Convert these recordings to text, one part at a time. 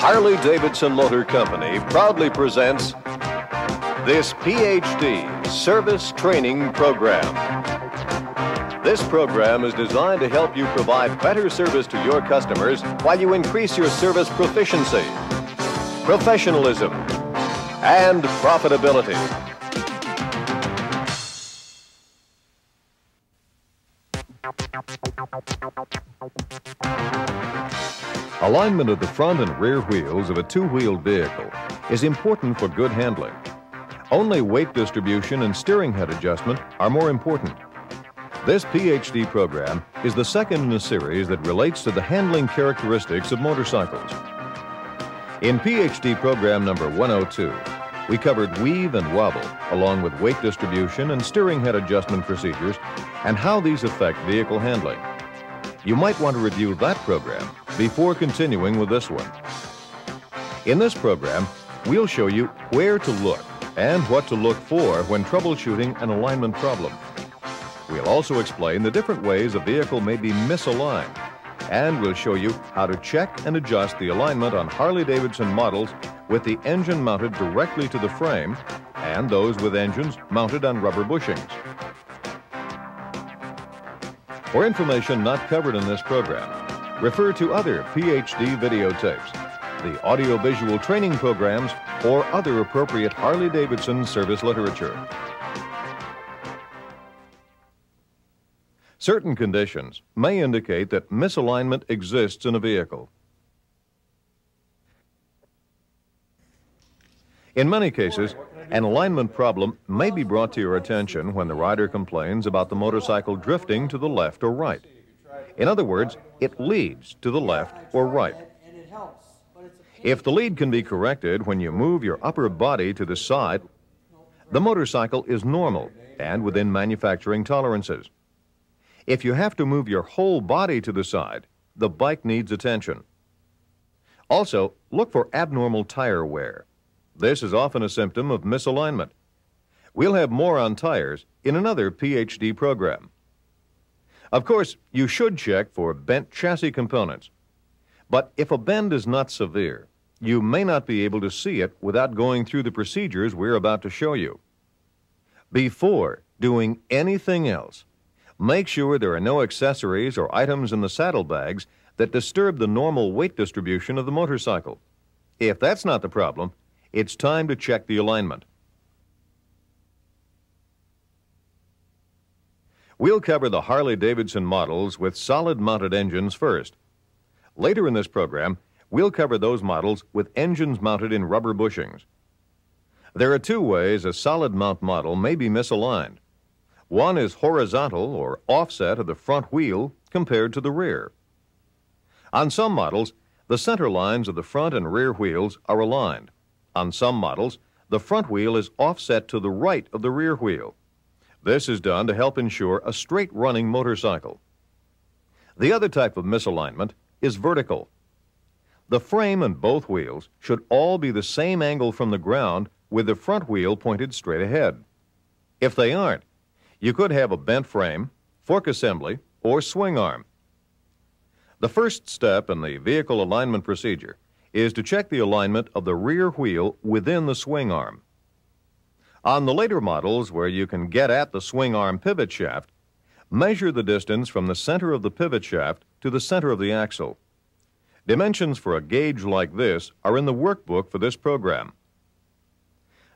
Harley Davidson Motor Company proudly presents this PhD Service Training Program. This program is designed to help you provide better service to your customers while you increase your service proficiency, professionalism, and profitability. Alignment of the front and rear wheels of a two-wheeled vehicle is important for good handling. Only weight distribution and steering head adjustment are more important. This PhD program is the second in a series that relates to the handling characteristics of motorcycles. In PhD program number 102, we covered weave and wobble along with weight distribution and steering head adjustment procedures and how these affect vehicle handling. You might want to review that program before continuing with this one. In this program, we'll show you where to look and what to look for when troubleshooting an alignment problem. We'll also explain the different ways a vehicle may be misaligned, and we'll show you how to check and adjust the alignment on Harley Davidson models with the engine mounted directly to the frame and those with engines mounted on rubber bushings. For information not covered in this program, refer to other PhD videotapes, the audiovisual training programs, or other appropriate Harley Davidson service literature. Certain conditions may indicate that misalignment exists in a vehicle. In many cases, an alignment problem may be brought to your attention when the rider complains about the motorcycle drifting to the left or right. In other words, it leads to the left or right. If the lead can be corrected when you move your upper body to the side, the motorcycle is normal and within manufacturing tolerances. If you have to move your whole body to the side, the bike needs attention. Also, look for abnormal tire wear. This is often a symptom of misalignment. We'll have more on tires in another PhD program. Of course, you should check for bent chassis components. But if a bend is not severe, you may not be able to see it without going through the procedures we're about to show you. Before doing anything else, make sure there are no accessories or items in the saddlebags that disturb the normal weight distribution of the motorcycle. If that's not the problem, it's time to check the alignment. We'll cover the Harley Davidson models with solid mounted engines first. Later in this program, we'll cover those models with engines mounted in rubber bushings. There are two ways a solid mount model may be misaligned. One is horizontal or offset of the front wheel compared to the rear. On some models, the center lines of the front and rear wheels are aligned. On some models, the front wheel is offset to the right of the rear wheel. This is done to help ensure a straight running motorcycle. The other type of misalignment is vertical. The frame and both wheels should all be the same angle from the ground with the front wheel pointed straight ahead. If they aren't, you could have a bent frame, fork assembly, or swing arm. The first step in the vehicle alignment procedure is to check the alignment of the rear wheel within the swing arm. On the later models where you can get at the swing arm pivot shaft, measure the distance from the center of the pivot shaft to the center of the axle. Dimensions for a gauge like this are in the workbook for this program.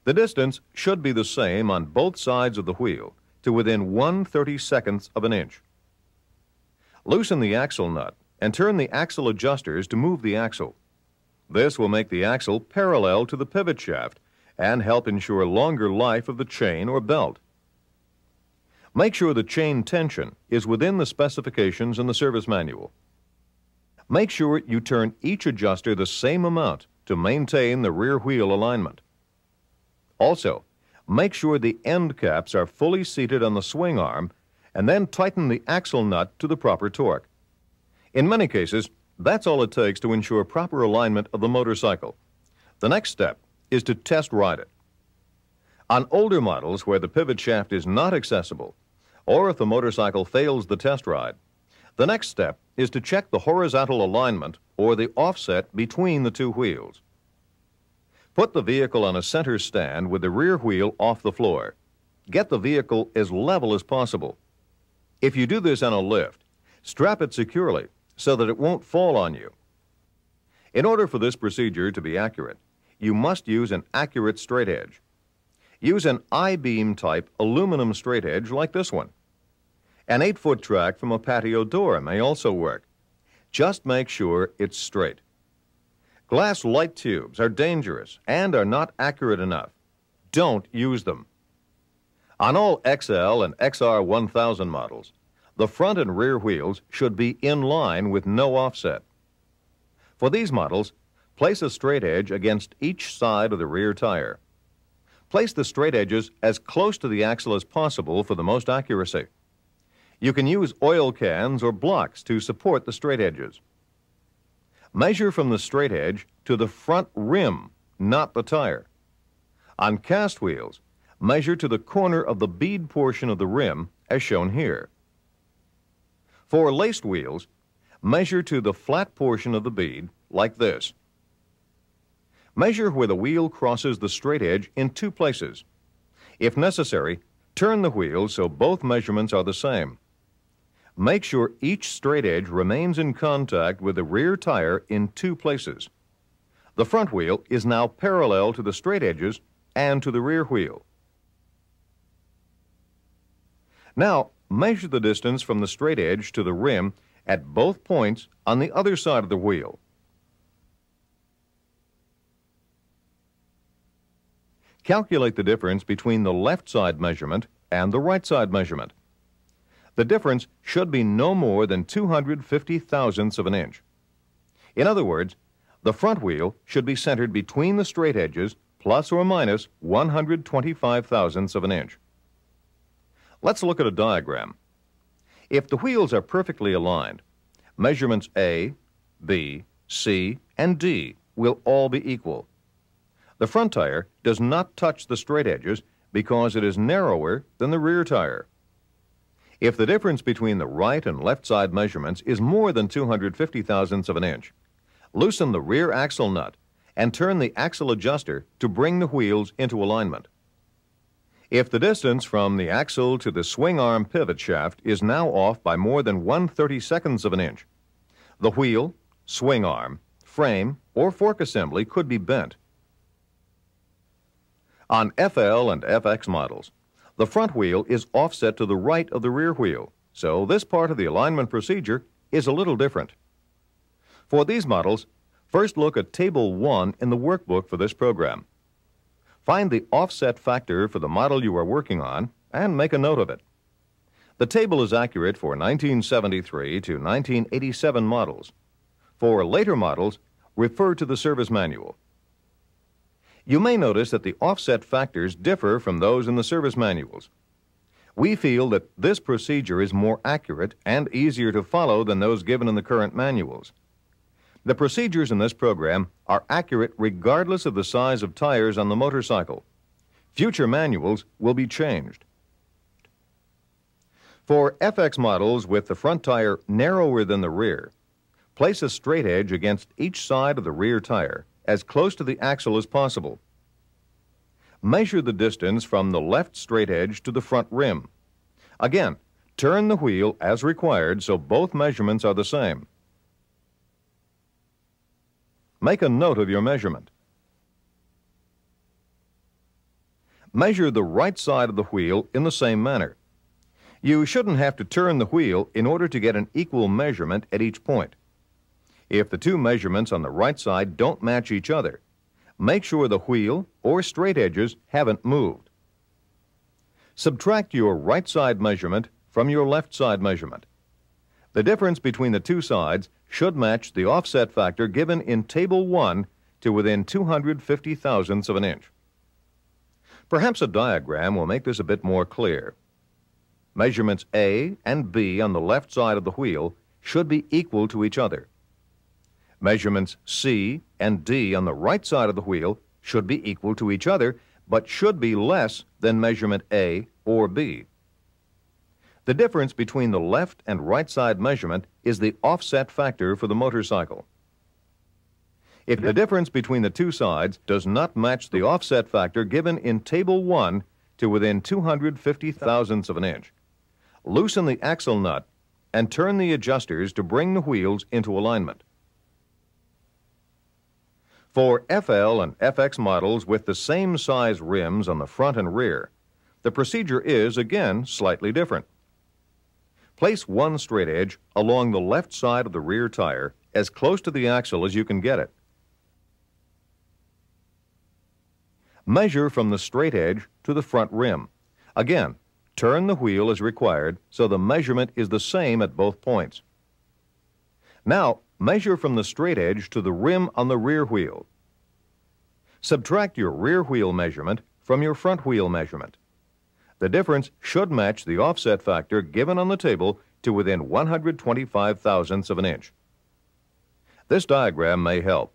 The distance should be the same on both sides of the wheel to within 1/32 of an inch. Loosen the axle nut and turn the axle adjusters to move the axle. This will make the axle parallel to the pivot shaft and help ensure longer life of the chain or belt. Make sure the chain tension is within the specifications in the service manual. Make sure you turn each adjuster the same amount to maintain the rear wheel alignment. Also, make sure the end caps are fully seated on the swing arm and then tighten the axle nut to the proper torque. In many cases, that's all it takes to ensure proper alignment of the motorcycle. The next step is to test ride it. On older models where the pivot shaft is not accessible, or if the motorcycle fails the test ride, The next step is to check the horizontal alignment or the offset between the two wheels. Put the vehicle on a center stand with the rear wheel off the floor. Get the vehicle as level as possible. If you do this on a lift, strap it securely so that it won't fall on you. In order for this procedure to be accurate, you must use an accurate straight edge. Use an I-beam type aluminum straight edge like this one. An 8-foot track from a patio door may also work. Just make sure it's straight. Glass light tubes are dangerous and are not accurate enough. Don't use them. On all XL and XR 1000 models, the front and rear wheels should be in line with no offset. For these models, place a straight edge against each side of the rear tire. Place the straight edges as close to the axle as possible for the most accuracy. You can use oil cans or blocks to support the straight edges. Measure from the straight edge to the front rim, not the tire. On cast wheels, measure to the corner of the bead portion of the rim, as shown here. For laced wheels, measure to the flat portion of the bead, like this. Measure where the wheel crosses the straight edge in 2 places. If necessary, turn the wheel so both measurements are the same. Make sure each straight edge remains in contact with the rear tire in 2 places. The front wheel is now parallel to the straight edges and to the rear wheel. Now, measure the distance from the straight edge to the rim at both points on the other side of the wheel. Calculate the difference between the left side measurement and the right side measurement. The difference should be no more than 250 thousandths of an inch. In other words, the front wheel should be centered between the straight edges plus or minus 125 thousandths of an inch. Let's look at a diagram. If the wheels are perfectly aligned, measurements A, B, C, and D will all be equal. The front tire does not touch the straight edges because it is narrower than the rear tire. If the difference between the right and left side measurements is more than 250 thousandths of an inch, loosen the rear axle nut and turn the axle adjuster to bring the wheels into alignment. If the distance from the axle to the swing arm pivot shaft is now off by more than 1/32 of an inch, the wheel, swing arm, frame, or fork assembly could be bent. On FL and FX models, the front wheel is offset to the right of the rear wheel, so this part of the alignment procedure is a little different. For these models, first look at Table 1 in the workbook for this program. Find the offset factor for the model you are working on and make a note of it. The table is accurate for 1973 to 1987 models. For later models, refer to the service manual. You may notice that the offset factors differ from those in the service manuals. We feel that this procedure is more accurate and easier to follow than those given in the current manuals. The procedures in this program are accurate regardless of the size of tires on the motorcycle. Future manuals will be changed. For FX models with the front tire narrower than the rear, place a straight edge against each side of the rear tire as close to the axle as possible. Measure the distance from the left straight edge to the front rim. Again, turn the wheel as required so both measurements are the same. Make a note of your measurement. Measure the right side of the wheel in the same manner. You shouldn't have to turn the wheel in order to get an equal measurement at each point. If the two measurements on the right side don't match each other, make sure the wheel or straight edges haven't moved. Subtract your right side measurement from your left side measurement. The difference between the two sides should match the offset factor given in Table 1 to within 250 thousandths of an inch. Perhaps a diagram will make this a bit more clear. Measurements A and B on the left side of the wheel should be equal to each other. Measurements C and D on the right side of the wheel should be equal to each other, but should be less than measurement A or B. The difference between the left and right side measurement is the offset factor for the motorcycle. If the difference between the two sides does not match the offset factor given in Table 1 to within 250 thousandths of an inch, loosen the axle nut and turn the adjusters to bring the wheels into alignment. For FL and FX models with the same size rims on the front and rear, the procedure is, again, slightly different. Place one straight edge along the left side of the rear tire as close to the axle as you can get it. Measure from the straight edge to the front rim. Again, turn the wheel as required so the measurement is the same at both points. Now, measure from the straight edge to the rim on the rear wheel. Subtract your rear wheel measurement from your front wheel measurement. The difference should match the offset factor given on the table to within 125 thousandths of an inch. This diagram may help.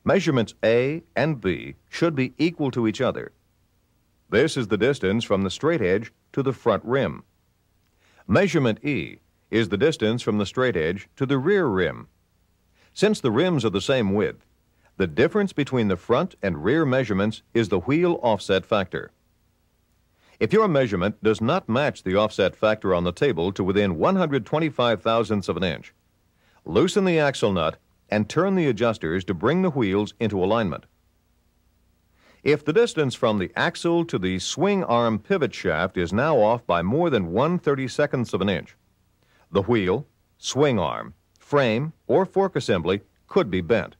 Measurements A and B should be equal to each other. This is the distance from the straight edge to the front rim. Measurement E is the distance from the straight edge to the rear rim. Since the rims are the same width, the difference between the front and rear measurements is the wheel offset factor. If your measurement does not match the offset factor on the table to within 125 thousandths of an inch, loosen the axle nut and turn the adjusters to bring the wheels into alignment. If the distance from the axle to the swing arm pivot shaft is now off by more than 1/32 of an inch, the wheel, swing arm, frame, or fork assembly could be bent.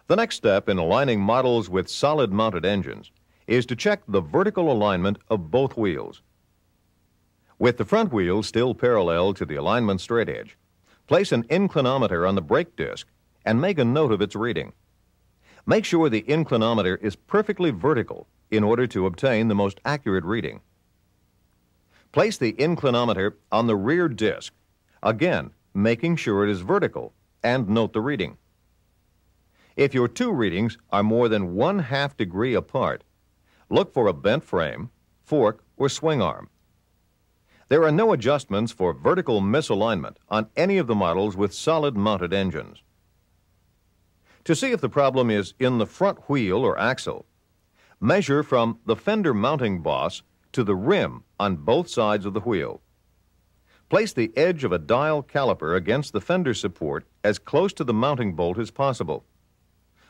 The next step in aligning models with solid-mounted engines is to check the vertical alignment of both wheels. With the front wheel still parallel to the alignment straight edge, place an inclinometer on the brake disc and make a note of its reading. Make sure the inclinometer is perfectly vertical in order to obtain the most accurate reading. Place the inclinometer on the rear disc, again making sure it is vertical, and note the reading. If your two readings are more than 1/2 degree apart, look for a bent frame, fork, or swing arm. There are no adjustments for vertical misalignment on any of the models with solid-mounted engines. To see if the problem is in the front wheel or axle, measure from the fender mounting boss to the rim on both sides of the wheel. Place the edge of a dial caliper against the fender support as close to the mounting bolt as possible.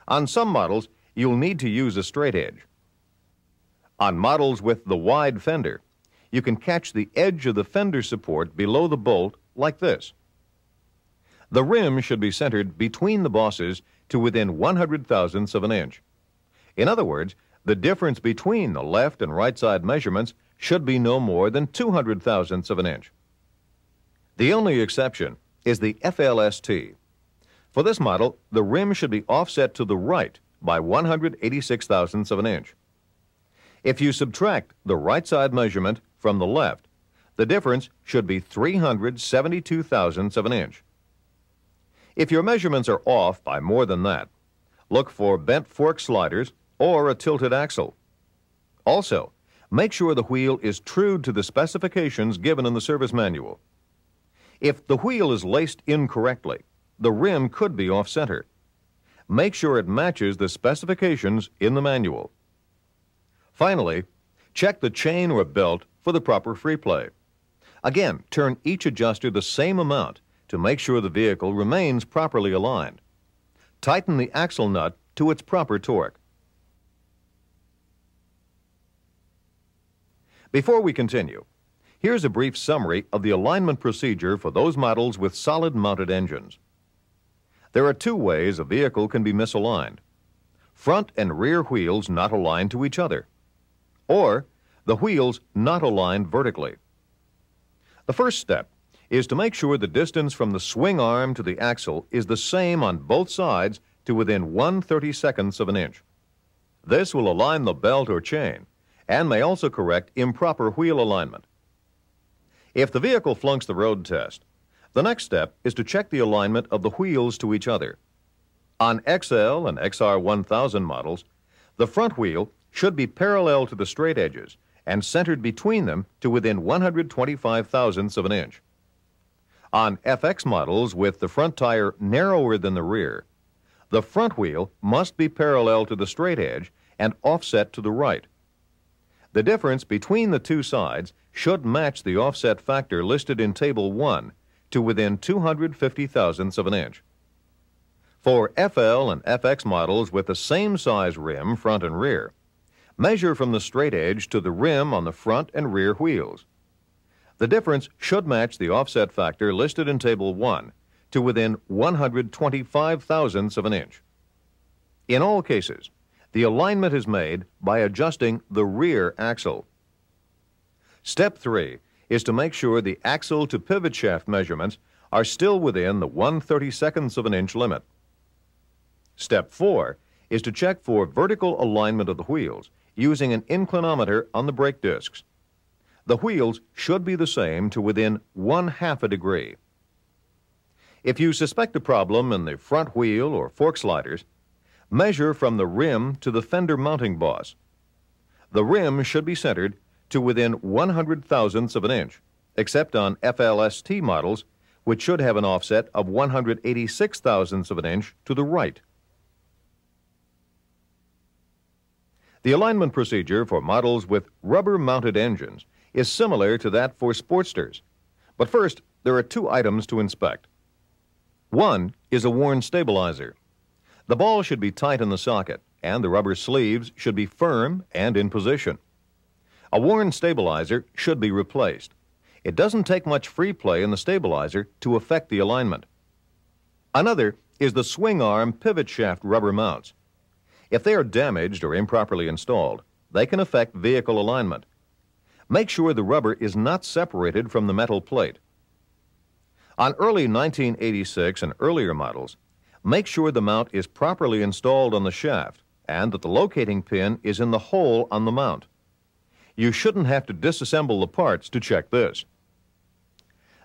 On some models, you'll need to use a straight edge. On models with the wide fender, you can catch the edge of the fender support below the bolt like this. The rim should be centered between the bosses to within 100 thousandths of an inch. In other words, the difference between the left and right side measurements should be no more than 200 thousandths of an inch. The only exception is the FLST. For this model, the rim should be offset to the right by 186 thousandths of an inch. If you subtract the right side measurement from the left, the difference should be 372 thousandths of an inch. If your measurements are off by more than that, look for bent fork sliders or a tilted axle. Also, make sure the wheel is true to the specifications given in the service manual. If the wheel is laced incorrectly, the rim could be off-center. Make sure it matches the specifications in the manual. Finally, check the chain or belt for the proper free play. Again, turn each adjuster the same amount to make sure the vehicle remains properly aligned. Tighten the axle nut to its proper torque. Before we continue, here's a brief summary of the alignment procedure for those models with solid-mounted engines. There are two ways a vehicle can be misaligned: front and rear wheels not aligned to each other, or the wheels not aligned vertically. The first step is to make sure the distance from the swing arm to the axle is the same on both sides to within 1/32 of an inch. This will align the belt or chain and may also correct improper wheel alignment. If the vehicle flunks the road test, the next step is to check the alignment of the wheels to each other. On XL and XR 1000 models, the front wheel should be parallel to the straight edges and centered between them to within 125 thousandths of an inch. On FX models with the front tire narrower than the rear, the front wheel must be parallel to the straight edge and offset to the right. The difference between the two sides should match the offset factor listed in Table 1 to within 250 thousandths of an inch. For FL and FX models with the same size rim, front and rear, measure from the straight edge to the rim on the front and rear wheels. The difference should match the offset factor listed in Table 1 to within 125 thousandths of an inch. In all cases, the alignment is made by adjusting the rear axle. Step 3 is to make sure the axle to pivot shaft measurements are still within the 1/32 of an inch limit. Step 4 is to check for vertical alignment of the wheels using an inclinometer on the brake discs. The wheels should be the same to within 1/2 degree. If you suspect a problem in the front wheel or fork sliders, measure from the rim to the fender mounting boss. The rim should be centered to within 100 thousandths of an inch, except on FLST models, which should have an offset of 186 thousandths of an inch to the right. The alignment procedure for models with rubber-mounted engines is similar to that for Sportsters. But first, there are two items to inspect. One is a worn stabilizer. The ball should be tight in the socket, and the rubber sleeves should be firm and in position. A worn stabilizer should be replaced. It doesn't take much free play in the stabilizer to affect the alignment. Another is the swing arm pivot shaft rubber mounts. If they are damaged or improperly installed, they can affect vehicle alignment. Make sure the rubber is not separated from the metal plate. On early 1986 and earlier models, make sure the mount is properly installed on the shaft and that the locating pin is in the hole on the mount. You shouldn't have to disassemble the parts to check this.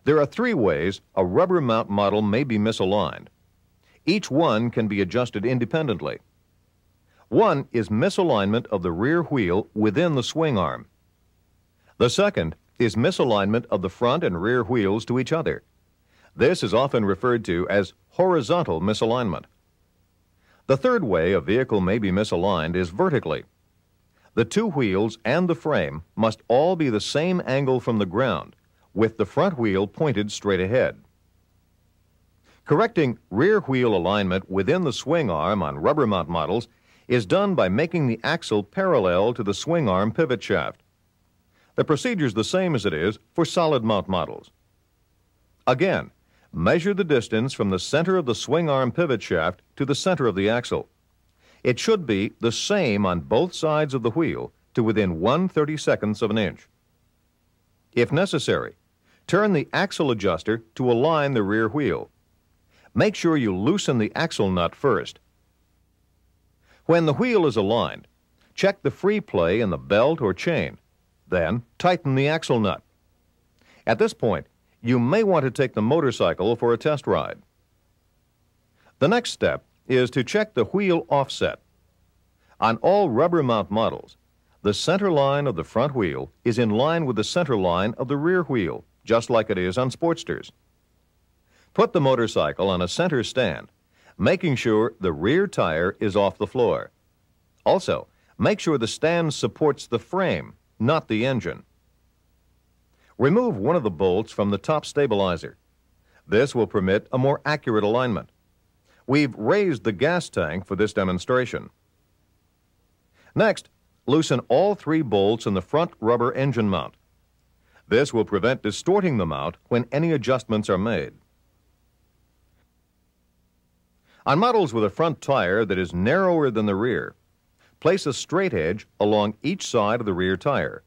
There are 3 ways a rubber mount model may be misaligned. Each one can be adjusted independently. One is misalignment of the rear wheel within the swing arm. The second is misalignment of the front and rear wheels to each other. This is often referred to as horizontal misalignment. The third way a vehicle may be misaligned is vertically. The two wheels and the frame must all be the same angle from the ground, with the front wheel pointed straight ahead. Correcting rear wheel alignment within the swing arm on rubber mount models is done by making the axle parallel to the swing arm pivot shaft. The procedure is the same as it is for solid mount models. Again, measure the distance from the center of the swing arm pivot shaft to the center of the axle. It should be the same on both sides of the wheel to within 1/32 of an inch. If necessary, turn the axle adjuster to align the rear wheel. Make sure you loosen the axle nut first. When the wheel is aligned, check the free play in the belt or chain. Then tighten the axle nut. At this point, you may want to take the motorcycle for a test ride. The next step is to check the wheel offset. On all rubber mount models, the center line of the front wheel is in line with the center line of the rear wheel, just like it is on Sportsters. Put the motorcycle on a center stand, making sure the rear tire is off the floor. Also, make sure the stand supports the frame, not the engine. Remove one of the bolts from the top stabilizer. This will permit a more accurate alignment. We've raised the gas tank for this demonstration. Next, loosen all 3 bolts in the front rubber engine mount. This will prevent distorting the mount when any adjustments are made. On models with a front tire that is narrower than the rear, place a straight edge along each side of the rear tire.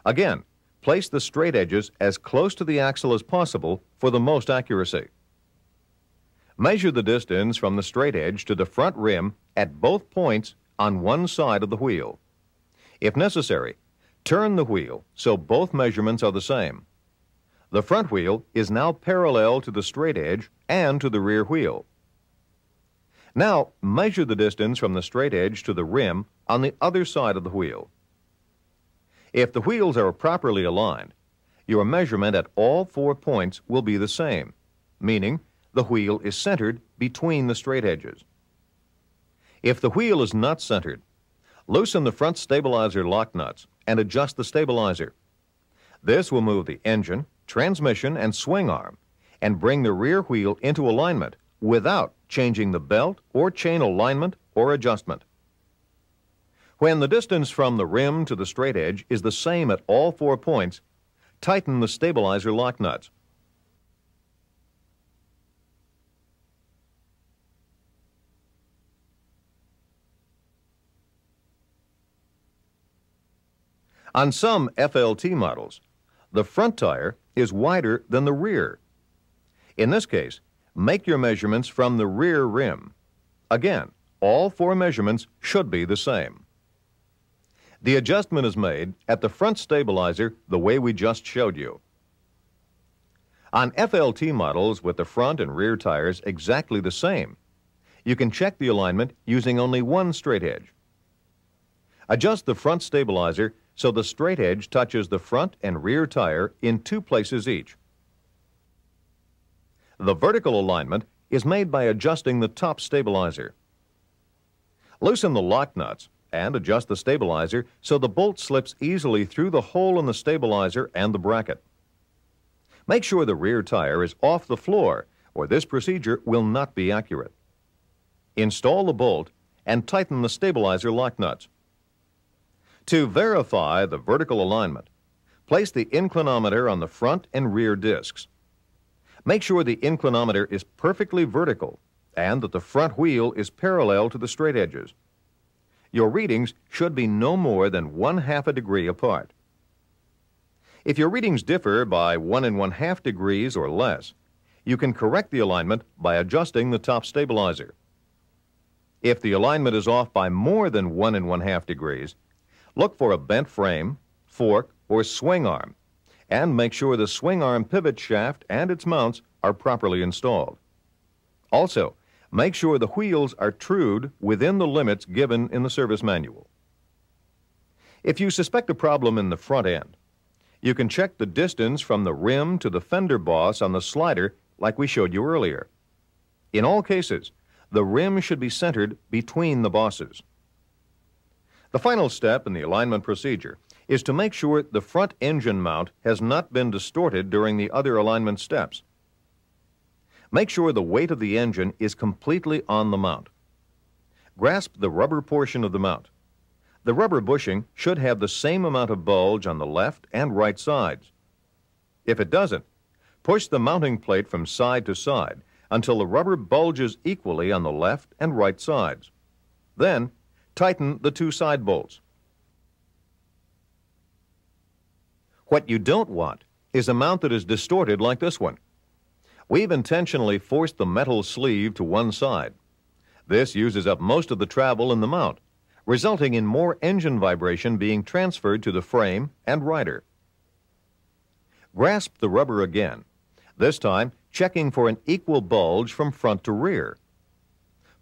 Again, place the straight edges as close to the axle as possible for the most accuracy. Measure the distance from the straight edge to the front rim at both points on one side of the wheel. If necessary, turn the wheel so both measurements are the same. The front wheel is now parallel to the straight edge and to the rear wheel. Now, measure the distance from the straight edge to the rim on the other side of the wheel. If the wheels are properly aligned, your measurement at all 4 points will be the same, meaning the wheel is centered between the straight edges. If the wheel is not centered, loosen the front stabilizer lock nuts and adjust the stabilizer. This will move the engine, transmission, and swing arm and bring the rear wheel into alignment without changing the belt or chain alignment or adjustment. When the distance from the rim to the straight edge is the same at all 4 points, tighten the stabilizer lock nuts. On some FLT models, the front tire is wider than the rear. In this case, make your measurements from the rear rim. Again, all 4 measurements should be the same. The adjustment is made at the front stabilizer the way we just showed you. On FLT models with the front and rear tires exactly the same, you can check the alignment using only one straight edge. Adjust the front stabilizer so the straight edge touches the front and rear tire in 2 places each. The vertical alignment is made by adjusting the top stabilizer. Loosen the lock nuts and adjust the stabilizer so the bolt slips easily through the hole in the stabilizer and the bracket. Make sure the rear tire is off the floor, or this procedure will not be accurate. Install the bolt and tighten the stabilizer lock nuts. To verify the vertical alignment, place the inclinometer on the front and rear discs. Make sure the inclinometer is perfectly vertical and that the front wheel is parallel to the straight edges. Your readings should be no more than 1/2 degree apart. If your readings differ by 1 1/2 degrees or less, you can correct the alignment by adjusting the top stabilizer. If the alignment is off by more than 1 1/2 degrees, look for a bent frame, fork, or swing arm, and make sure the swing arm pivot shaft and its mounts are properly installed. Also, make sure the wheels are trued within the limits given in the service manual. If you suspect a problem in the front end, you can check the distance from the rim to the fender boss on the slider like we showed you earlier. In all cases, the rim should be centered between the bosses. The final step in the alignment procedure is to make sure the front engine mount has not been distorted during the other alignment steps. Make sure the weight of the engine is completely on the mount. Grasp the rubber portion of the mount. The rubber bushing should have the same amount of bulge on the left and right sides. If it doesn't, push the mounting plate from side to side until the rubber bulges equally on the left and right sides. Then, tighten the 2 side bolts. What you don't want is a mount that is distorted like this one. We've intentionally forced the metal sleeve to one side. This uses up most of the travel in the mount, resulting in more engine vibration being transferred to the frame and rider. Grasp the rubber again, this time checking for an equal bulge from front to rear.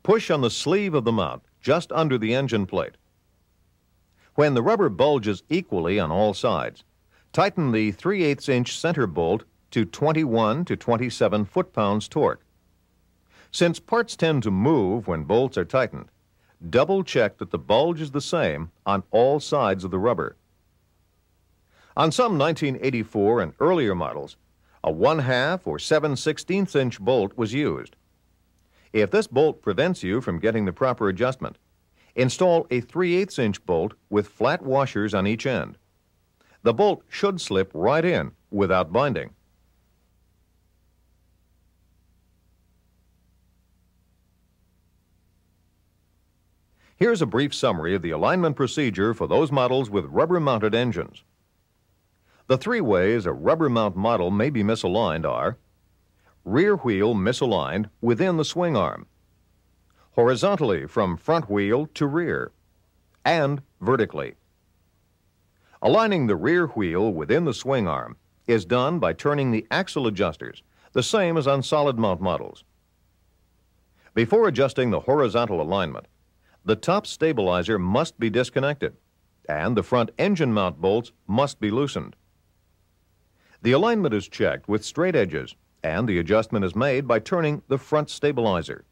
Push on the sleeve of the mount just under the engine plate. When the rubber bulges equally on all sides, tighten the 3/8 inch center bolt to 21 to 27 foot-pounds torque. Since parts tend to move when bolts are tightened, double check that the bulge is the same on all sides of the rubber. On some 1984 and earlier models, a 1/2 or 7/16 inch bolt was used. If this bolt prevents you from getting the proper adjustment, install a 3/8 inch bolt with flat washers on each end. The bolt should slip right in without binding. Here's a brief summary of the alignment procedure for those models with rubber-mounted engines. The 3 ways a rubber mount model may be misaligned are: rear wheel misaligned within the swing arm, horizontally from front wheel to rear, and vertically. Aligning the rear wheel within the swing arm is done by turning the axle adjusters, the same as on solid mount models. Before adjusting the horizontal alignment, the top stabilizer must be disconnected, and the front engine mount bolts must be loosened. The alignment is checked with straight edges, and the adjustment is made by turning the front stabilizer.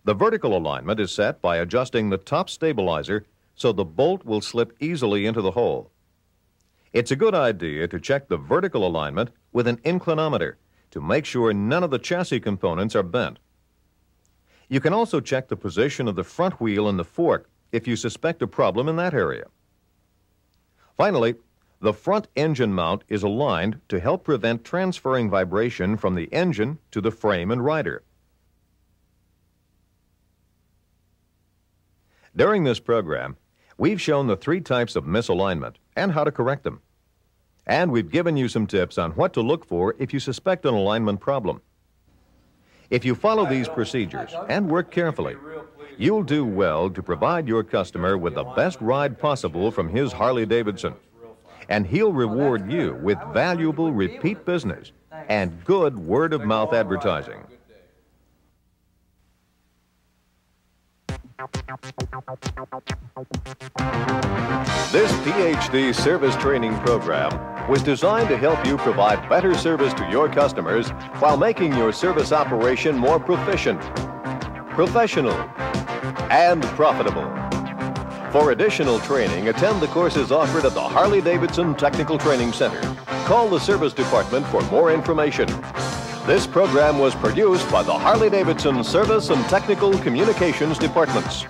The vertical alignment is set by adjusting the top stabilizer so the bolt will slip easily into the hole. It's a good idea to check the vertical alignment with an inclinometer to make sure none of the chassis components are bent. You can also check the position of the front wheel and the fork if you suspect a problem in that area. Finally, the front engine mount is aligned to help prevent transferring vibration from the engine to the frame and rider. During this program, we've shown the 3 types of misalignment and how to correct them. And we've given you some tips on what to look for if you suspect an alignment problem. If you follow these procedures and work carefully, you'll do well to provide your customer with the best ride possible from his Harley Davidson. And he'll reward you with valuable repeat business and good word-of-mouth advertising. This PhD service training program was designed to help you provide better service to your customers while making your service operation more proficient, professional, and profitable. For additional training, attend the courses offered at the Harley Davidson Technical Training Center. Call the service department for more information. This program was produced by the Harley Davidson Service and Technical Communications Departments.